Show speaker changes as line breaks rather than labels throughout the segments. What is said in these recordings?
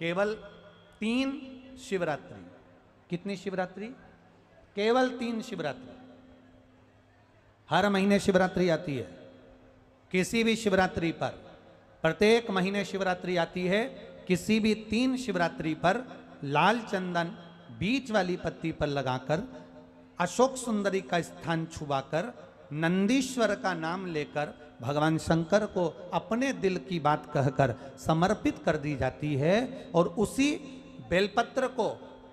केवल 3 शिवरात्रि। कितनी शिवरात्रि? केवल 3 शिवरात्रि। हर महीने शिवरात्रि आती है। किसी भी शिवरात्रि पर, प्रत्येक महीने शिवरात्रि आती है। किसी भी 3 शिवरात्रि पर लाल चंदन बीच वाली पत्ती पर लगाकर, अशोक सुंदरी का स्थान छुबाकर, नंदीश्वर का नाम लेकर भगवान शंकर को अपने दिल की बात कहकर समर्पित कर दी जाती है। और उसी बेलपत्र को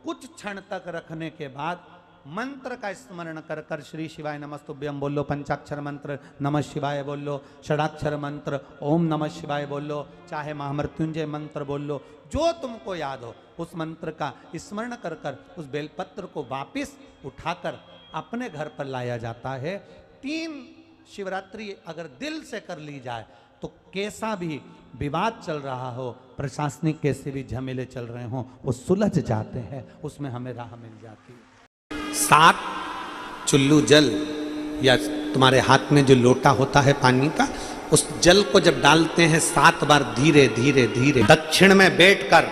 कुछ क्षण तक रखने के बाद मंत्र का स्मरण कर कर श्री शिवाय नमस्तुभ्यम बोलो, पंचाक्षर मंत्र नमः शिवाय बोलो, षडाक्षर मंत्र ओम नमः शिवाय बोलो, चाहे महामृत्युंजय मंत्र बोलो, जो तुमको याद हो उस मंत्र का स्मरण कर कर उस बेलपत्र को वापिस उठाकर अपने घर पर लाया जाता है। 3 शिवरात्रि अगर दिल से कर ली जाए तो कैसा भी विवाद चल रहा हो, प्रशासनिक कैसे भी झमेले चल रहे हों, वो सुलझ जाते हैं, उसमें हमें राह मिल जाती है। 7 चुल्लू जल या तुम्हारे हाथ में जो लोटा होता है पानी का, उस जल को जब डालते हैं 7 बार धीरे धीरे धीरे दक्षिण में बैठकर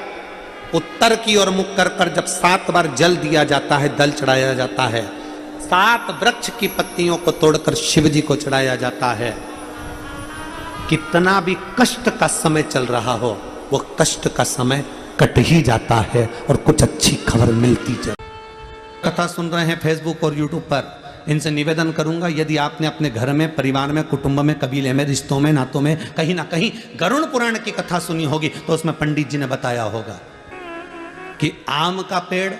उत्तर की ओर मुख कर कर जब 7 बार जल दिया जाता है, दल चढ़ाया जाता है, 7 वृक्ष की पत्तियों को तोड़कर शिव जी को चढ़ाया जाता है। कितना भी कष्ट का समय चल रहा हो, वो कष्ट का समय कट ही जाता है और कुछ अच्छी खबर मिलती जाए। कथा सुन रहे हैं फेसबुक और यूट्यूब पर, इनसे निवेदन करूंगा, यदि आपने अपने घर में, परिवार में, कुटुंब में, कबीले में, रिश्तों में, नातों में कहीं ना कहीं गरुड़ पुराण की कथा सुनी होगी तो उसमें पंडित जी ने बताया होगा कि आम का पेड़,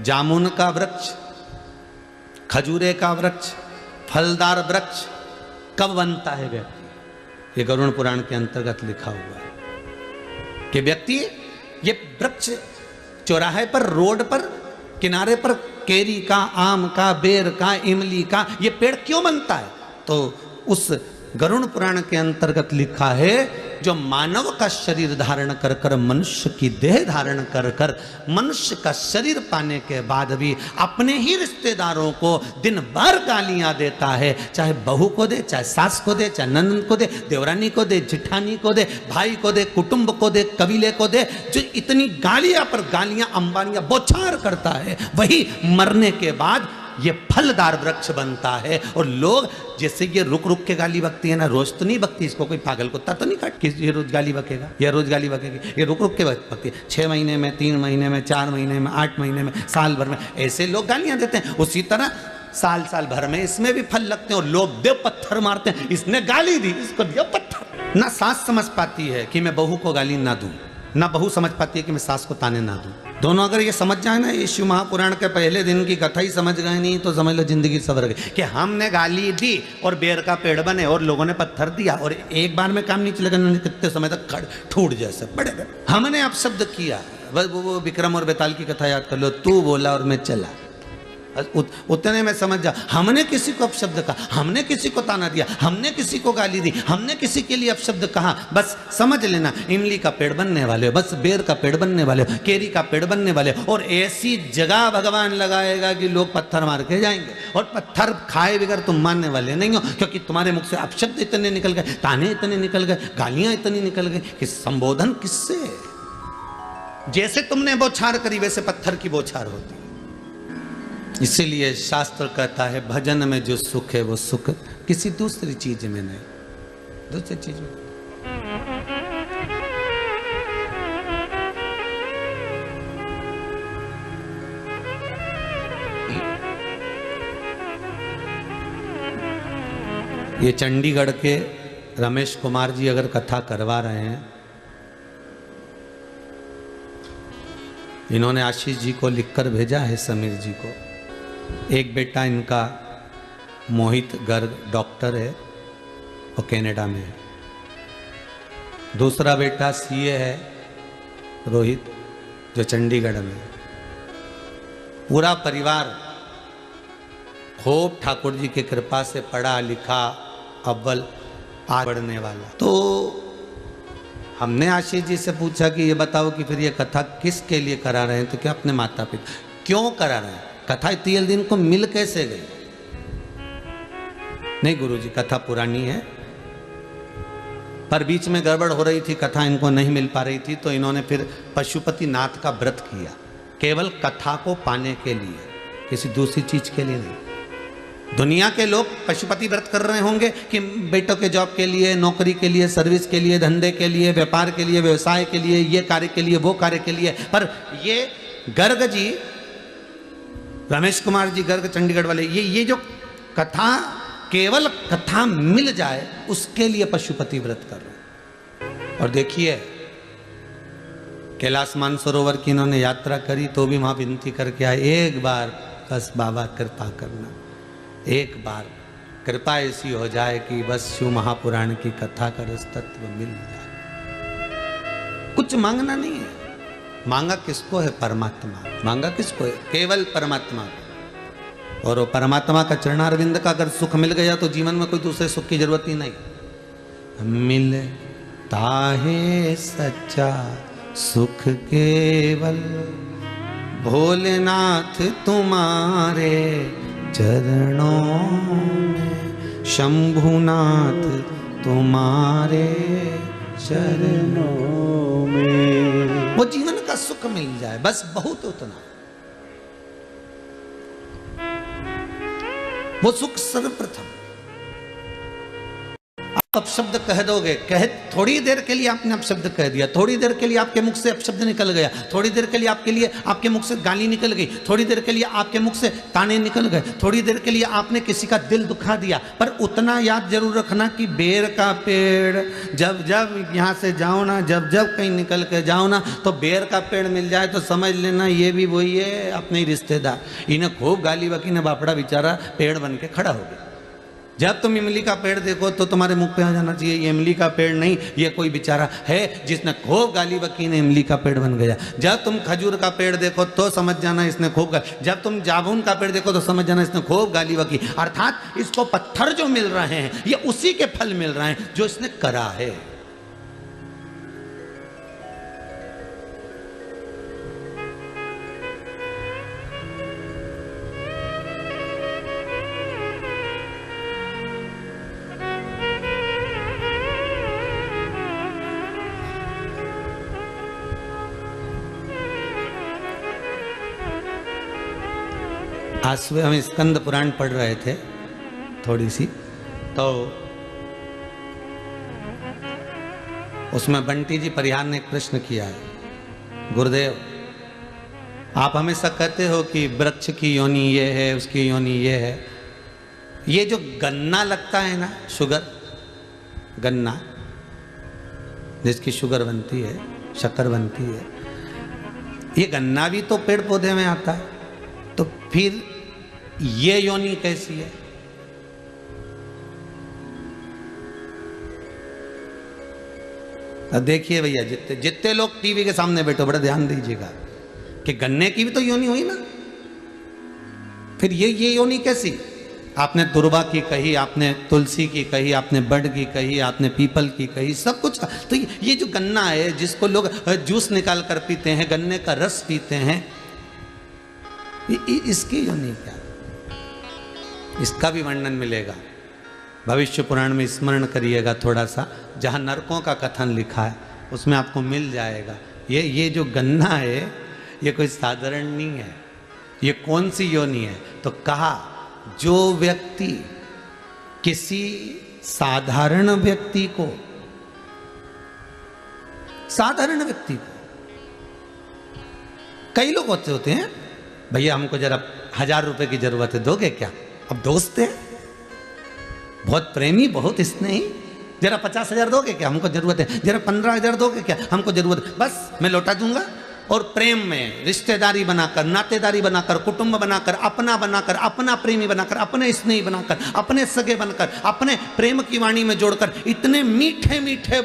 जामुन का वृक्ष, खजूरे का वृक्ष, फलदार वृक्ष कब बनता है व्यक्ति? ये गरुड़ पुराण के अंतर्गत लिखा हुआ है कि व्यक्ति ये वृक्ष चौराहे पर, रोड पर, किनारे पर केरी का, आम का, बेर का, इमली का ये पेड़ क्यों बनता है? तो उस गरुड़ पुराण के अंतर्गत लिखा है, जो मानव का शरीर धारण कर कर, मनुष्य की देह धारण कर कर, मनुष्य का शरीर पाने के बाद भी अपने ही रिश्तेदारों को दिन भर गालियां देता है, चाहे बहू को दे, चाहे सास को दे, चाहे ननद को दे, देवरानी को दे, जिठानी को दे, भाई को दे, कुटुंब को दे, कबीले को दे, जो इतनी गालियां पर गालियां, अंबालियां बौछार करता है, वही मरने के बाद ये फलदार वृक्ष बनता है। और लोग जैसे ये रुक रुक के गाली बकती है ना, रोज तो नहीं बकती, इसको कोई पागल कुत्ता तो नहीं काट कि ये रोज गाली बकेगा, ये रोज गाली बकेगी, ये रुक रुक के बकती है। 6 महीने में, 3 महीने में, 4 महीने में, 8 महीने में, साल भर में, ऐसे लोग गालियां देते हैं। उसी तरह साल साल भर में इसमें भी फल लगते हैं और लोग देव पत्थर मारते हैं, इसने गाली दी, इसको दिया पत्थर। ना सास समझ पाती है कि मैं बहू को गाली ना दूं, ना बहू समझ पाती है कि मैं सास को ताने ना दूं। दोनों अगर ये समझ जाए ना, ये शिव महापुराण के पहले दिन की कथा ही समझ गए नहीं तो समझ लो जिंदगी सवर गई। कि हमने गाली दी और बेर का पेड़ बने और लोगों ने पत्थर दिया और एक बार में काम नहीं चलेगा, कितने समय तक ठूट जैसे बड़े बड़े। हमने अपशब्द किया, वो विक्रम और बेताल की कथा याद कर लो, तू बोला और मैं चला, उतने में समझ जा। हमने किसी को अपशब्द कहा, हमने किसी को ताना दिया, हमने किसी को गाली दी, हमने किसी के लिए अपशब्द कहा, बस समझ लेना इमली का पेड़ बनने वाले हो, बस बेर का पेड़ बनने वाले हो, केरी का पेड़ बनने वाले हो। और ऐसी जगह भगवान लगाएगा कि लोग पत्थर मार के जाएंगे और पत्थर खाए बगैर तुम मानने वाले नहीं हो, क्योंकि तुम्हारे मुख से अपशब्द इतने निकल गए, ताने इतने निकल गए, गालियां इतनी निकल गई कि संबोधन किससे? जैसे तुमने बौछार करी वैसे पत्थर की बौछार होती। इसीलिए शास्त्र कहता है भजन में जो सुख है वो सुख किसी दूसरी चीज में नहीं, दूसरी चीज में। ये चंडीगढ़ के रमेश कुमार जी अगर कथा करवा रहे हैं, इन्होंने आशीष जी को लिखकर भेजा है, समीर जी को। एक बेटा इनका मोहित गर्ग डॉक्टर है, वो कनाडा में है। दूसरा बेटा सीए है रोहित, जो चंडीगढ़ में है। पूरा परिवार खूब ठाकुर जी की कृपा से पढ़ा लिखा, अव्वल आगे बढ़ने वाला। तो हमने आशीष जी से पूछा कि ये बताओ कि फिर ये कथा किसके लिए करा रहे हैं? तो क्या अपने माता पिता क्यों करा रहे हैं? कथा 3 दिन को मिल कैसे गई? नहीं गुरुजी, कथा पुरानी है, पर बीच में गड़बड़ हो रही थी, कथा इनको नहीं मिल पा रही थी, तो इन्होंने फिर पशुपतिनाथ का व्रत किया, केवल कथा को पाने के लिए, किसी दूसरी चीज के लिए नहीं। दुनिया के लोग पशुपति व्रत कर रहे होंगे कि बेटों के जॉब के लिए, नौकरी के लिए, सर्विस के लिए, धंधे के लिए, व्यापार के लिए, व्यवसाय के लिए, ये कार्य के लिए, वो कार्य के लिए, पर ये गर्ग जी, रमेश कुमार जी गर्ग चंडीगढ़ वाले, ये जो कथा, केवल कथा मिल जाए उसके लिए पशुपति व्रत कर रहे। और देखिए कैलाश मानसरोवर की इन्होंने यात्रा करी तो भी वहां विनती करके आए, एक बार बस बाबा कृपा करना, एक बार कृपा ऐसी हो जाए कि बस शिव महापुराण की कथा का रस तत्व मिल जाए। कुछ मांगना नहीं है, मांगा किसको है? परमात्मा। मांगा किसको है? केवल परमात्मा को। और वो परमात्मा का चरणारविंद का अगर सुख मिल गया तो जीवन में कोई दूसरे सुख की जरूरत ही नहीं। मिलता है सच्चा सुख केवल भोलेनाथ तुम्हारे चरणों में, शंभुनाथ तुम्हारे चरणों में। वो जीवन का सुख मिल जाए बस, बहुत उतना। वो सुख सर्वप्रथम। आप अपशब्द कह दोगे, कह थोड़ी देर के लिए आपने अपशब्द कह दिया, थोड़ी देर के लिए आपके मुख से अपशब्द निकल गया, थोड़ी देर के लिए आपके मुख से गाली निकल गई, थोड़ी देर के लिए आपके मुख से ताने निकल गए, थोड़ी देर के लिए आपने किसी का दिल दुखा दिया, पर उतना याद जरूर रखना कि बेर का पेड़ जब जब यहाँ से जाओ ना, जब जब कहीं निकल के जाओ ना, तो बेर का पेड़ मिल जाए तो समझ लेना ये भी वही है, अपने ही रिश्तेदार। इन्हें खूब गाली बकी ने, बापड़ा बेचारा पेड़ बन के खड़ा हो गया। जब तुम इमली का पेड़ देखो तो तुम्हारे मुख पे आ जाना चाहिए ये इमली का पेड़ नहीं, ये कोई बेचारा है जिसने खूब गाली बकी ने इमली का पेड़ बन गया। जब तुम खजूर का पेड़ देखो तो समझ जाना इसने खूब जब तुम जामुन का पेड़ देखो तो समझ जाना इसने खूब गाली बकी। अर्थात इसको पत्थर जो मिल रहे हैं ये उसी के फल मिल रहे हैं जो इसने करा है। आज सुबह हम स्कंद पुराण पढ़ रहे थे थोड़ी सी, तो उसमें बंटी जी परिहार ने एक प्रश्न किया है, गुरुदेव आप हमेशा कहते हो कि वृक्ष की योनि ये है, उसकी योनि ये है, ये जो गन्ना लगता है ना, शुगर, गन्ना जिसकी शुगर बनती है, शक्कर बनती है, ये गन्ना भी तो पेड़ पौधे में आता है, तो फिर ये योनि कैसी है? अब देखिए भैया, जितने लोग टीवी के सामने बैठो बड़ा ध्यान दीजिएगा कि गन्ने की भी तो योनि हुई ना, फिर ये योनि कैसी? आपने दुर्वा की कही, आपने तुलसी की कही, आपने बड़ की कही, आपने पीपल की कही, सब कुछ। तो ये जो गन्ना है जिसको लोग जूस निकाल कर पीते हैं, गन्ने का रस पीते हैं, इसकी योनि क्या? इसका भी वर्णन मिलेगा भविष्य पुराण में, स्मरण करिएगा थोड़ा सा, जहाँ नरकों का कथन लिखा है उसमें आपको मिल जाएगा। ये जो गन्ना है ये कोई साधारण नहीं है। ये कौन सी योनि है? तो कहा जो व्यक्ति किसी साधारण व्यक्ति को, साधारण व्यक्ति को, कई लोग होते हैं भैया हमको जरा 1000 रुपए की जरूरत है, दोगे क्या? अब दोस्त है, बहुत प्रेमी, बहुत स्नेही, जरा 50,000 दोगे क्या? हमको जरूरत है। जरा 15,000 दोगे क्या? हमको जरूरत है। बस मैं लौटा दूंगा। और प्रेम में रिश्तेदारी बनाकर, नातेदारी बनाकर, कुटुंब बनाकर, अपना प्रेमी बनाकर, अपने स्नेही बनाकर, अपने सगे बनकर, अपने प्रेम की वाणी में जोड़कर, इतने मीठे मीठे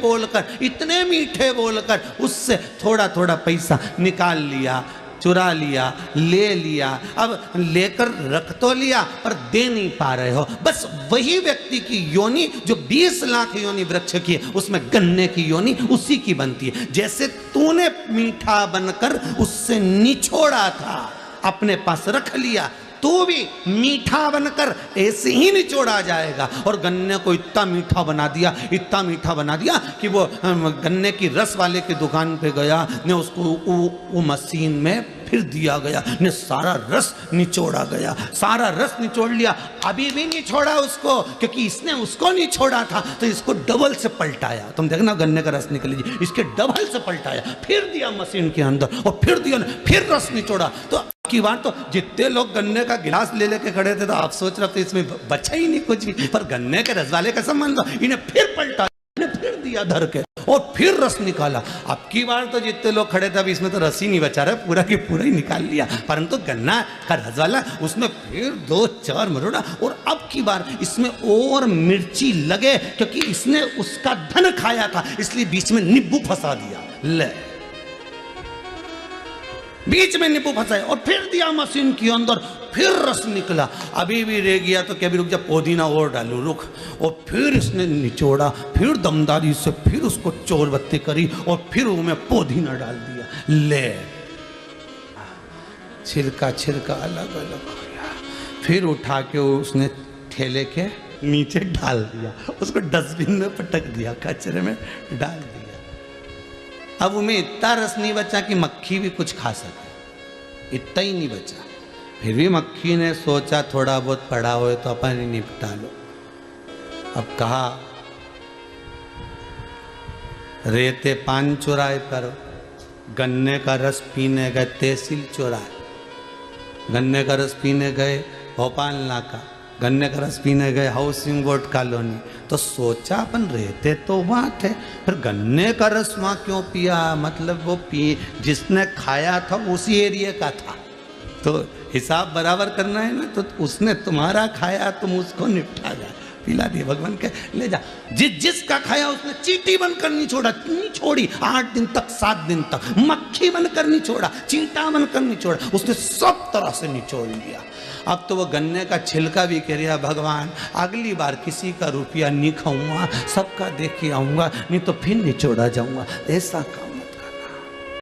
बोलकर उससे थोड़ा थोड़ा पैसा निकाल लिया, चुरा लिया, ले लिया। अब लेकर रख तो लिया पर दे नहीं पा रहे हो। बस वही व्यक्ति की योनि जो 20 लाख योनि वृक्ष की है, उसमें गन्ने की योनि उसी की बनती है। जैसे तूने मीठा बनकर उससे निछोड़ा था, अपने पास रख लिया, तो भी मीठा बनकर ऐसे ही निचोड़ा जाएगा। और गन्ने को इतना मीठा बना दिया, इतना मीठा बना दिया कि वो गन्ने की रस वाले की दुकान पे गया ने उसको वो मशीन में फिर दिया गया ने सारा रस निचोड़ा गया, सारा रस निचोड़ लिया। अभी भी नहीं छोड़ा उसको, क्योंकि इसने उसको नहीं छोड़ा था तो इसको डबल से पलटाया। तुम देखना गन्ने का रस निकल लीजिए, इसके डबल से पलटाया, फिर दिया मशीन के अंदर और फिर दिया, फिर रस निचोड़ा। तो की बात तो जितने लोग गन्ने का गिलास ले लेके खड़े थे तो आप सोच रहे थे इसमें बचा ही नहीं कुछ भी, पर गन्ने के रस वाले का संबंध इन्हें फिर पलटा, फिर दिया धर के और फिर रस निकाला। अब की बार तो जितने लोग खड़े थे अभी इसमें तो रस ही नहीं बचा रहा, पूरा की पूरा ही निकाल लिया। परंतु गन्ना का रस वाला उसमें फिर 2-4 मरोड़ा और अब की बार इसमें और मिर्ची लगे, क्योंकि इसने उसका धन खाया था इसलिए बीच में नींबू फंसा दिया। ले बीच में नींबू फंसाए और फिर दिया मशीन के अंदर, फिर रस निकला। अभी भी रह गया तो क्या भी रुक जा, पुदीना और डालू रुक। और फिर इसने निचोड़ा, फिर दमदारी से फिर उसको चोरबत्ती करी और फिर उसमें पुदीना डाल दिया। ले छिलका छिलका अलग अलग हो गया, फिर उठा के उसने ठेले के नीचे डाल दिया, उसको डस्टबिन में पटक दिया, कचरे में डाल दिया। अब उनमें इतना रस नहीं बचा कि मक्खी भी कुछ खा सके, इतना ही नहीं बचा। फिर भी मक्खी ने सोचा थोड़ा बहुत पड़ा हो तो अपन ही निपटा लो। अब कहा रेते पान चुराए पर गन्ने का रस पीने गए तहसील चुराए, गन्ने का रस पीने गए भोपाल नाका, गन्ने का रस पीने गए हाउसिंग बोर्ड कॉलोनी। तो सोचा अपन रहते तो वहाँ थे, फिर गन्ने का रस वहाँ क्यों पिया, मतलब वो जिसने खाया था उसी एरिया का था, तो हिसाब बराबर करना है ना। तो उसने तुम्हारा खाया तुम उसको निपटा जा, पिला दिया भगवान के ले जा। जिसका खाया उसने चींटी बनकर नहीं छोड़ा, नहीं छोड़ी 8 दिन तक 7 दिन तक, मक्खी बनकर नहीं छोड़ा, चींटा बनकर नहीं छोड़ा, उसने सब तरह से निचोड़ लिया। अब तो वो गन्ने का छिलका भी कह रहा भगवान अगली बार किसी का रुपया नहीं खाऊंगा, सबका देख के आऊंगा, नहीं तो फिर निचोड़ा जाऊंगा, ऐसा काम